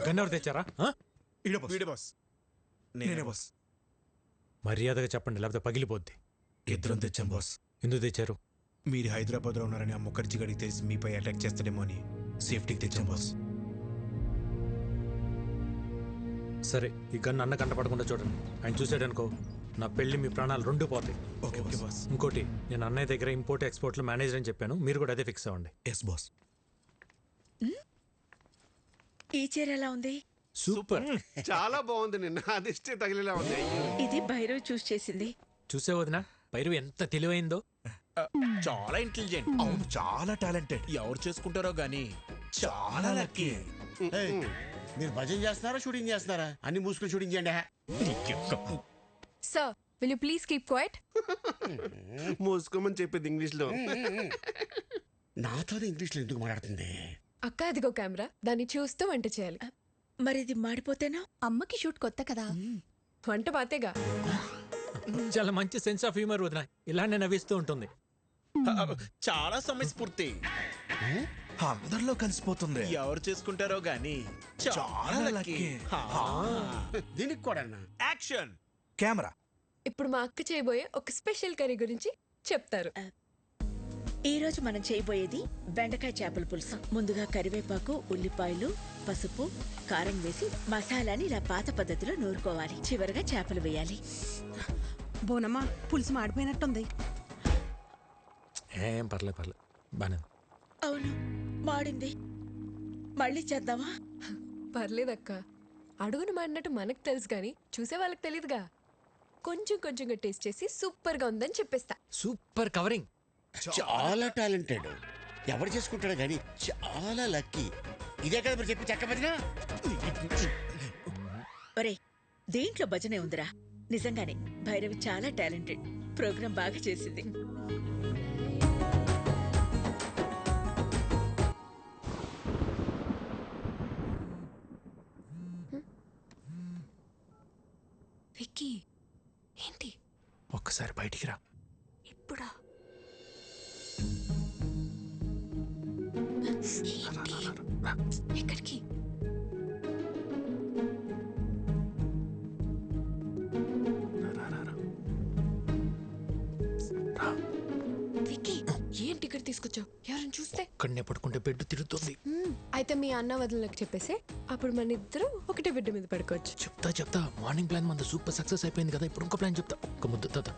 గన్నెవరు తెచ్చారా? వీడే బాస్. నేనే బాస్. మర్యాదగా చెప్పండి, లేకపోతే పగిలిపోద్ది. ఇద్దరం తెచ్చాం బాస్. ఎందుకు తెచ్చారు? మీరు హైదరాబాద్లో ఉన్నారని ఆ ముఖర్జీ గడికి తెలిసి మీపై అటాక్ చేస్తాడేమో అని సేఫ్టీకి తెచ్చాం బాస్. సరే, ఈ గన్ను అన్న కంటపడకుండా చూడండి. ఆయన చూసాడనుకో, నా పెళ్లి మీ ప్రాణాలు రెండు పోతాయి. Okay boss. ఇంకోటి, నేను అన్నయ్య దగ్గర ఇంపోర్ట్ ఎక్స్పోర్ట్లో మేనేజర్ అని చెప్పాను, మీరు కూడా అదే ఫిక్స్ అవ్వండి. Yes boss. ఈ చీర ఎలా ఉంది? సూపర్. చాలా బాగుంది. నిన్న అదిష్టే తగిలేలా ఉంది. ఇది భైరవ్ చూస్ చేసింది. చూసే వదినా, భైరవి ఎంత తెలివైందో. చాలా ఇంటెలిజెంట్. అవును, చాలా టాలెంటెడ్. ఎవరు చేసుకుంటారో గానీ చాలా లక్కీ. మీరు భజన చేస్తున్నారా షూటింగ్ చేస్తున్నారా? అన్ని మూసుకుని షూటింగ్ చేయండి. Sir, will you please keep quiet? మూసుకోమని చెప్పింది ఇంగ్లీష్ లో. నాతో ఇంగ్లీష్లో ఎందుకు మాట్లాడుతుంది? అక్క, అదిగో కెమెరా, దాన్ని చూస్తూ వంట చేయాలి. మరి ఇది మాడిపోతేనా? అమ్మకి షూట్ కొత్త కదా, వంట బాతేగా. చాలా మంచి సెన్స్ ఆఫ్ హ్యూమర్ వదినా, ఇలానే నవ్విస్తూ ఉంటుంది. చాలా సమయస్ఫూర్తి. అందరిలో కలిసిపోతుంది. ఎవరు చేసుకుంటారో గానీ చాలా లక్కీ. దీనికి కూడా యాక్షన్. కెమెరా. ఇప్పుడు మా అక్క చేయబోయే ఒక స్పెషల్ కర్రీ గురించి చెప్తారు. ఈ రోజు మనం చేయబోయేది బెండకాయ చేపల పులుసు. ముందుగా కరివేపాకు, ఉల్లిపాయలు, పసుపు, కారం వేసి మసాలాని ఇలా పాత పద్ధతిలో నూరుకోవాలి. చివరగా చేపలు వేయాలి. బోనమ్మా, పులుసు మాడిపోయినట్టుంది. ఏం పర్లేదు బానే. అవును, మాడింది. మళ్ళీ చేద్దామా? పర్లేదక్క, అడుగును మాడినట్టు మనకు తెలుసు కానీ చూసే వాళ్ళకి తెలియదుగా. కొంచెం కొంచెంగా టేస్ట్ చేసి సూపర్ గా ఉందని చెప్పేస్తా. Super covering. చాలా టాలెంటెడ్. ఎవరు చేసుకుంటాడో గానీ చాలా లక్కీ. ఇదే కదా మీరు చెప్పి చెక్క భజన. ఒరే, దేంట్లో భజనే ఉందిరా. నిజంగానే భైరవి చాలా టాలెంటెడ్. ప్రోగ్రాం బాగా చేసింది. విక్కీ, ఏంటి? ఒక్కసారి బయటికి రా. ఇప్పుడా? ఎక్కడికి? విక్కీ, ఏంటి ఇక్కడ తీసుకొచ్చావు? ఎవరైనా చూస్తే? ఇక్కడనే పడుకుంటే బెడ్ తిరుగుతుంది. అయితే మీ అన్న వదినలకు చెప్పేసి అప్పుడు మన ఇద్దరు ఒకటే బిడ్డ మీద పడుకోవచ్చు. చెప్తా. మార్నింగ్ ప్లాన్ మన సూపర్ సక్సెస్ అయిపోయింది కదా, ఇప్పుడు ఇంకో ప్లాన్ చెప్తా. ఒక ముద్ద తాత.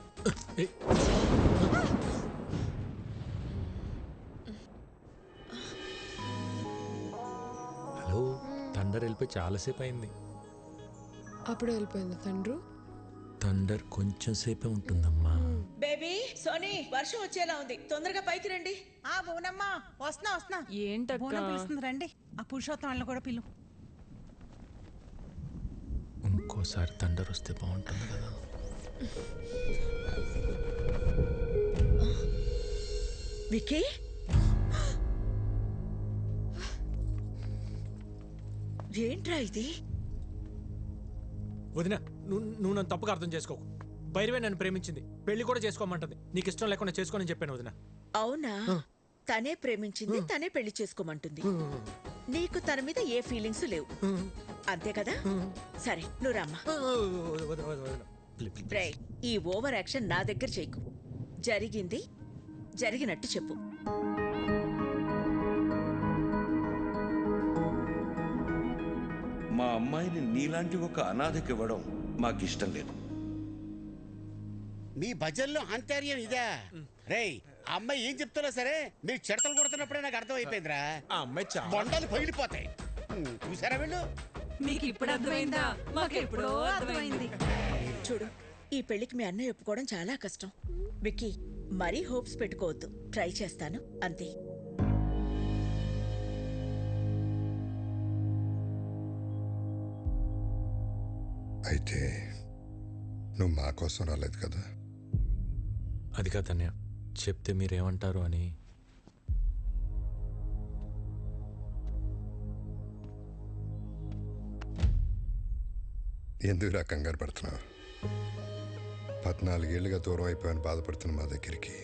హలో, థండర్ వెళ్ళిపోయి చాలాసేపు అయింది. అప్పుడు వెళ్ళిపోయింది తండ్రు. థండర్ కొంచెం సేపే ఉంటుందమ్మా. బేబీ, సోనీ, వర్షం వచ్చేలా ఉంది. తొందరగా పైకి రండి. ఆ బోనమ్మా, వస్తున్నా. ఏంటక్క? బోనం పిలుస్తుంది, రండి. ఆ పురుషోత్తం వాళ్ళని కూడా పిలు. ఇంకోసారి థండర్ వస్తే బాగుంటుంది కదా. విక్కీ, ఏంట్రా ఇది? వదినా, నువ్వు నన్ను తప్పుగా అర్థం చేసుకోకు. భైరవే నన్ను ప్రేమించింది, పెళ్లి కూడా చేసుకోమంటుంది. నీకు ఇష్టం లేకుండా చేసుకోని చెప్పాను వదినా. అవునా? తనే ప్రేమించింది, తనే పెళ్లి చేసుకోమంటుంది. నీకు తన మీద ఏ ఫీలింగ్స్ లేవు, అంతే కదా? సరే, నువ్వు రమ్మా. ఈ ఓవర్ యాక్షన్ నా దగ్గర చేయకు. జరిగింది జరిగినట్టు చెప్పు. మా అమ్మాయిని నీలాంటి ఒక అనాథకి ఇవ్వడం మాకిష్టం లేదు. మీ భజనలో అంతర్యం ఇదా? రేయ్, అమ్మాయి ఏం చెప్తున్నా సరే మీరు చెడతలు కొడుతున్నప్పుడే నాకు అర్థం అయిపోయిందిరా. ఆ అమ్మాయి చాలా బొండాలు పగిలిపోతాయి. చూసారా వీళ్ళు? మీకు ఇప్పుడు అర్థమైందా? మాకెప్పుడో అర్థమైంది. చూడు, ఈ పెళ్లికి మీ అన్నయ్య ఒప్పుకోవడం చాలా కష్టం. విక్కీ, మరీ హోప్స్ పెట్టుకోవద్దు. ట్రై చేస్తాను, అంతే. అయితే నువ్వు మా కోసం రాలేదు కదా? అది కాదన్నయ్య, చెప్తే మీరేమంటారు అని. ఎందుకు రా కంగారు పడుతున్నావు? 14 ఏళ్ళుగా దూరం అయిపోయాను బాధపడుతున్న మా దగ్గరికి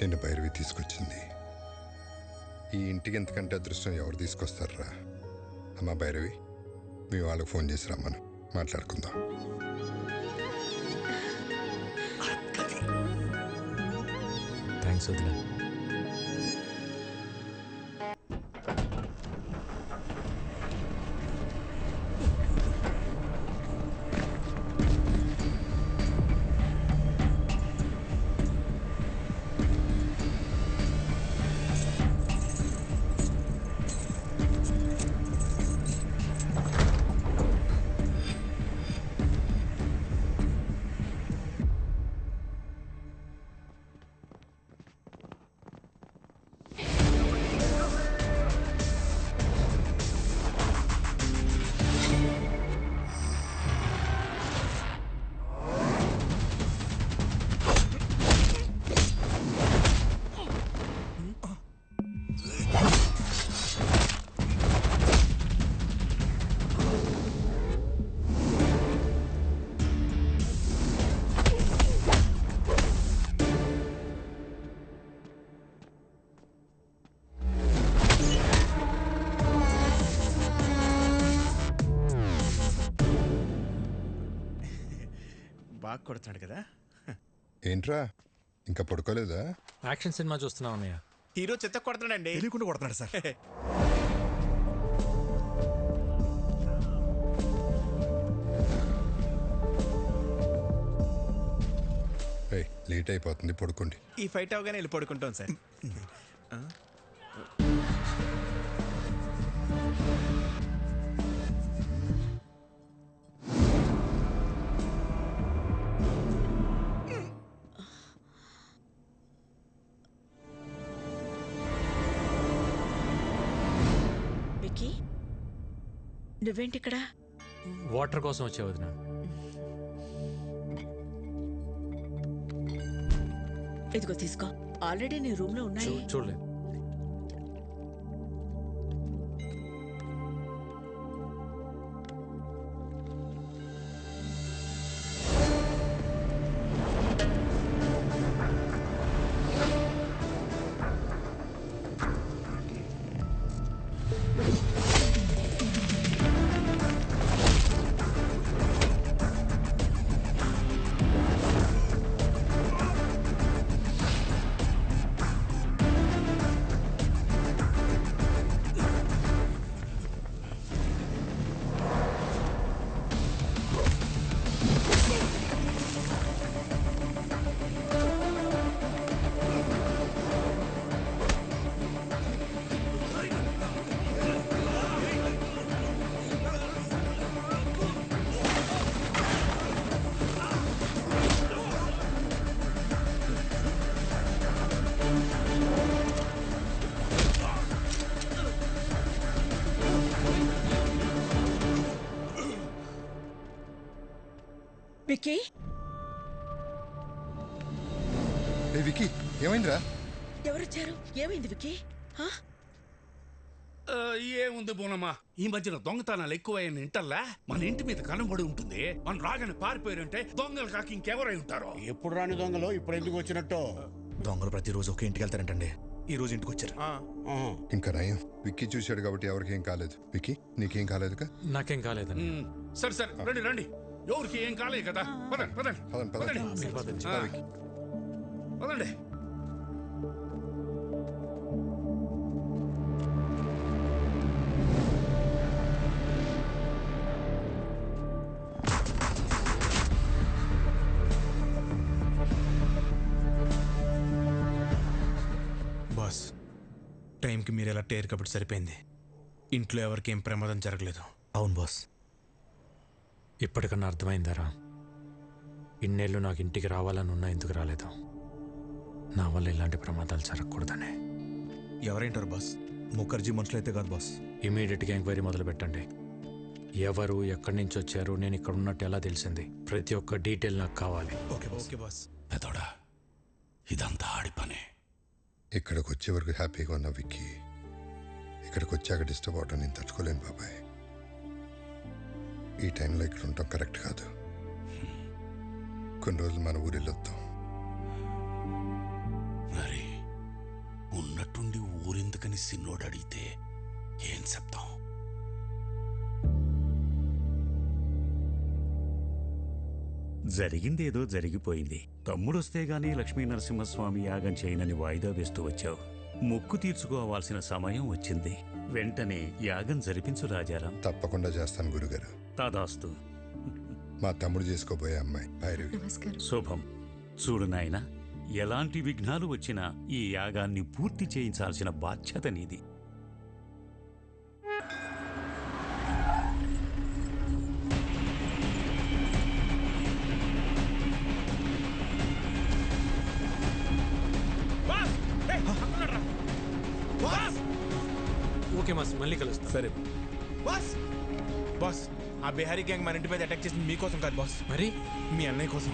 నిన్ను భైరవి తీసుకొచ్చింది. ఈ ఇంటికి ఎంతకంటే అదృష్టం ఎవరు తీసుకొస్తారా? అమ్మా భైరవి, మీ వాళ్ళకి ఫోన్ చేసి రమ్మను, మాట్లాడుకుందాం. థ్యాంక్స్ వదిన. బాగా కొడుతున్నాడు కదా. ఏంట్రా ఇంకా పడుకోలేదా? యాక్షన్ సినిమా చూస్తున్నావు అన్నయ్య. హీరో చెత్త కొడుతున్నాడండి. తెలియకుండా కొడుతున్నాడు సార్. లేట్ అయిపోతుంది, పడుకోండి. ఈ ఫైట్ అవగానే వెళ్ళి పడుకుంటాం సార్. విక్కీ, నువ్వేంటి ఇక్కడ? వాటర్ కోసం వచ్చే వదిన. ఇదిగో తీసుకో, ఆల్రెడీ నీ రూమ్ లో ఉన్నాయి. చూడలేదు. విక్కీ, విక్కీ ఏమైందిరా? ఎవరొచ్చారు? ఏమైంది విక్కీ? హా? ఏముంది బోనమ్మా, ఈ మధ్యన దొంగతనాలు ఎక్కువైన ఇంటల్లా మన ఇంటి మీద కనబడి ఉంటుంది. మనం రాగానే పారిపోయారంటే దొంగలు కాక ఇంకెవరై ఉంటారో. ఎప్పుడు రాని దొంగలు ఇప్పుడు ఎందుకు వచ్చినట్టు? దొంగలు ప్రతిరోజు ఒక ఇంటికి వెళ్తారంటండి, ఈ రోజు ఇంటికి వచ్చారు. ఇంకా నయం, విక్కీ చూశాడు కాబట్టి ఎవరికి ఏం కాలేదు. విక్కీ నీకేం కాలేదుగా? నాకేం కాలేదండి. సరే సరే, రండి రండి. ఎవరికి ఏం కాలేదు కదా. పదండి పదండి పదండి పదండి. పదండి. పదండి. బాస్, టైంకి మీరు ఎలా టేర్ కాబట్టి సరిపోయింది. ఇంట్లో ఎవరికి ఏం ప్రమాదం జరగలేదు. అవును బాస్. ఇప్పటికన్నా అర్థమైందారా? ఇన్నేళ్ళు నాకు ఇంటికి రావాలని ఉన్నా ఎందుకు రాలేదు? నా వల్ల ఇలాంటి ప్రమాదాలు జరగకూడదనే. ఎవరేంటారు బాస్? ముఖర్జీ మనుషులు అయితే కాదు బాస్. ఇమీడియట్గా ఎంక్వైరీ మొదలు పెట్టండి. ఎవరు, ఎక్కడి నుంచి వచ్చారు, నేను ఇక్కడ ఉన్నట్టు ఎలా తెలిసింది, ప్రతి ఒక్క డీటెయిల్ నాకు కావాలి. Okay boss. పెదోడా, ఇదంతా ఆడి పనే. ఇక్కడికి వచ్చే వరకు హ్యాపీగా ఉన్న విక్కీ ఇక్కడికి వచ్చాక డిస్టర్బ్ అవటం నేను తట్టుకోలేను బాబాయ్. ఈ టైంలో ఇక్కడ ఉండటం కరెక్ట్ కాదు. కొన్ని రోజులు మన ఊరు వెళ్ళొద్దాం. మరి ఉన్నట్టుండి ఊరెందుకని సిన్నోడు అడిగితే ఏం చెప్తాం? జరిగిందేదో జరిగిపోయింది. తమ్ముడొస్తే గానీ లక్ష్మీ నరసింహస్వామి యాగం చేయనని వాయిదా వేస్తూ వచ్చావు. మొక్కు తీర్చుకోవాల్సిన సమయం వచ్చింది. వెంటనే యాగం జరిపించు రాజారాం. తప్పకుండా చేస్తాను గురుగారు. తదాస్తు. మా తమ్ముడు చేసుకోబోయే అమ్మాయి భైరవి. శుభం. చూడు నాయనా, ఎలాంటి విఘ్నాలు వచ్చినా ఈ యాగాన్ని పూర్తి చేయించాల్సిన బాధ్యత నీది. ఓకే మాస్, మళ్ళీ కలుస్తా. సరే బాస్. బాస్, ఆ బిహారీ గ్యాంగ్ మన ఇంటి మీద అటాక్ చేసింది మీకోసం కాదు బాస్, మరి మీ అన్నయ్య కోసం.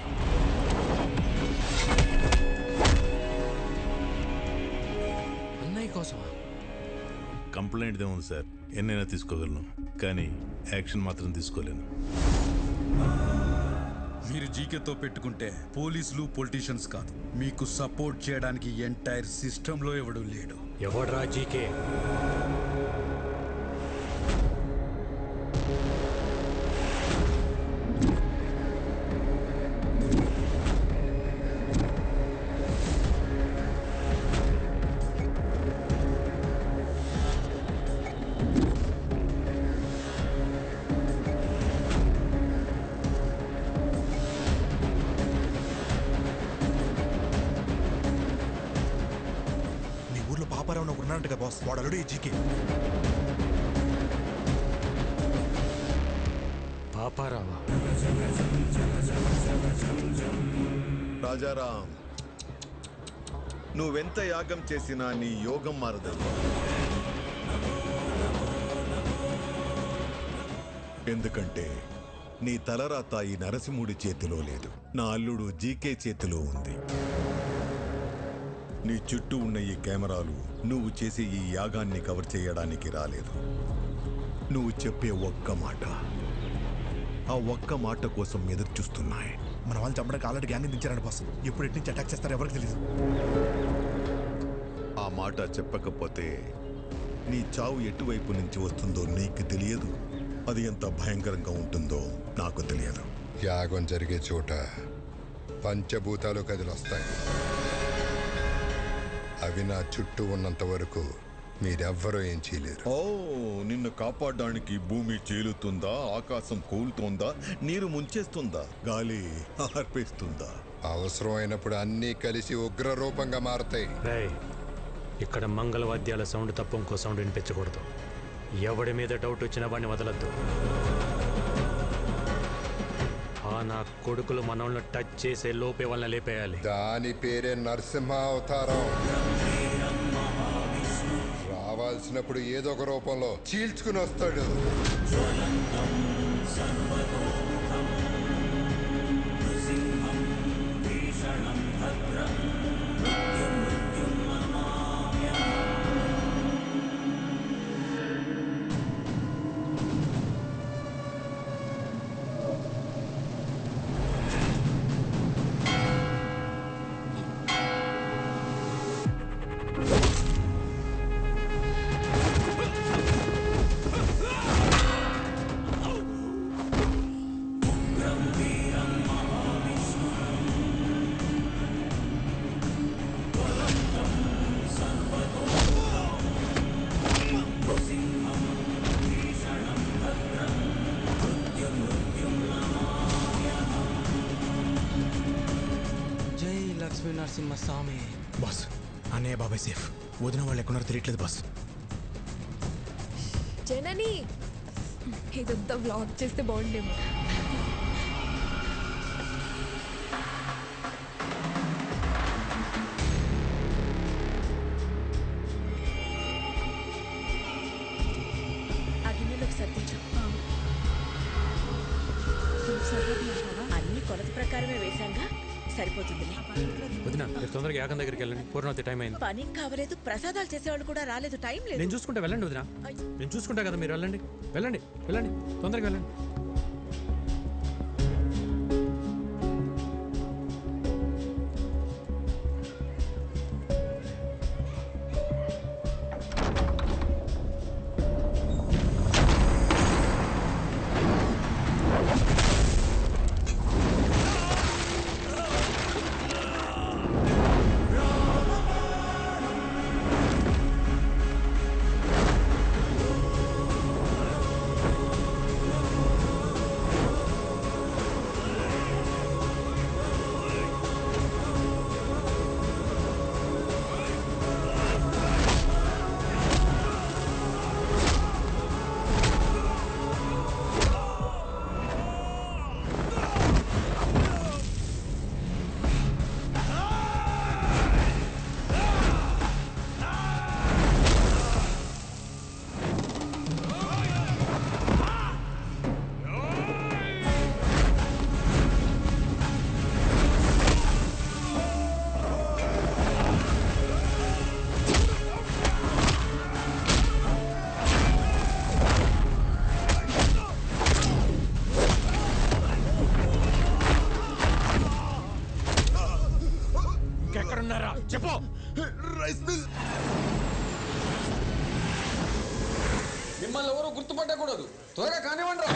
అన్నయ్య కోసమా? కంప్లైంట్ ఏముంది సార్, ఎన్నైనా తీసుకోగలను, కానీ యాక్షన్ మాత్రం తీసుకోలేను. మీరు జీకేతో పెట్టుకుంటే పోలీసులు పొలిటీషియన్స్ కాదు, మీకు సపోర్ట్ చేయడానికి ఎంటైర్ సిస్టంలో ఎవడు లేడు. ఎవడ్రా జీకే? పాపారావు ఉన్నారంట బాస్, వాడు అల్లుడు ఈ జీకే. పాపారావా? రాజారాం, నువ్వెంత యాగం చేసినా నీ యోగం మారదు. ఎందుకంటే నీ తలరాత ఈ నరసింహుడి చేతిలో లేదు, నా అల్లుడు జీకే చేతిలో ఉంది. నీ చుట్టూ ఉన్న ఈ కెమెరాలు నువ్వు చేసే ఈ యాగాన్ని కవర్ చేయడానికి రాలేదు. నువ్వు చెప్పే ఒక్క మాట, ఆ ఒక్క మాట కోసం ఎదురు చూస్తున్నాయి. మన వాళ్ళు చంపడానికి ఆల్రెడీ గ్యాంగ్ దించారండి బాస్, ఎప్పుడు ఎటు నుంచి అటాక్ చేస్తారో ఎవరికి తెలియదు. ఆ మాట చెప్పకపోతే నీ చావు ఎటువైపు నుంచి వస్తుందో నీకు తెలియదు, అది ఎంత భయంకరంగా ఉంటుందో నాకు తెలియదు. యాగం జరిగే చోట పంచభూతాలు కదిలొస్తాయి. అవి నా చుట్టూ ఉన్నంత వరకు మీరెవ్వరూ ఏం చేయలేరు. ఓ, నిన్ను కాపాడడానికి భూమి చీలుతుందా, ఆకాశం కూలుతోందా, నీరు ముంచేస్తుందా, గాలి ఆర్పేస్తుందా? అవసరమైనప్పుడు అన్నీ కలిసి ఉగ్ర రూపంగా మారతాయి. ఇక్కడ మంగళవాద్యాల సౌండ్ తప్ప ఇంకో సౌండ్ వినిపించకూడదు. ఎవడి మీద డౌట్ వచ్చినా వాడిని వదలద్దు. నా కొడుకులు మనల్ని టచ్ చేసే లోపే వాళ్ళని లేపేయాలి. దాని పేరే నరసింహ అవతారం. రావాల్సినప్పుడు ఏదో ఒక రూపంలో చీల్చుకుని వస్తాడు. నరసింహస్వామి. బాస్, అన్నయ్య బాబాయ్ సేఫ్, వదిన వాళ్ళు ఎక్కడున్నారో తెలియట్లేదు బాస్. జనని, ఇదంతా వ్లాగ్ చేస్తే బాగుండేమో. ఆ గిన్నెలోకి సర్దించు. అన్ని కొలత ప్రకారమే వేశాంగా, సరిపోతుందిలే. వదినా, మీరు తొందరగా యాగం దగ్గరికి వెళ్ళండి, పూర్ణవతి టైం అయింది. పని కావలేదు, ప్రసాదాలు చేసేవాళ్ళు కూడా రాలేదు, టైం లేదు. నేను చూసుకుంటా, వెళ్ళండి వదినా, నేను చూసుకుంటా కదా, మీరు వెళ్ళండి వెళ్ళండి వెళ్ళండి, తొందరగా వెళ్ళండి. Rice mill. మిమ్మల్ని ఎవరు గుర్తుపట్టకూడదు. త్వరగా కానివ్వండి.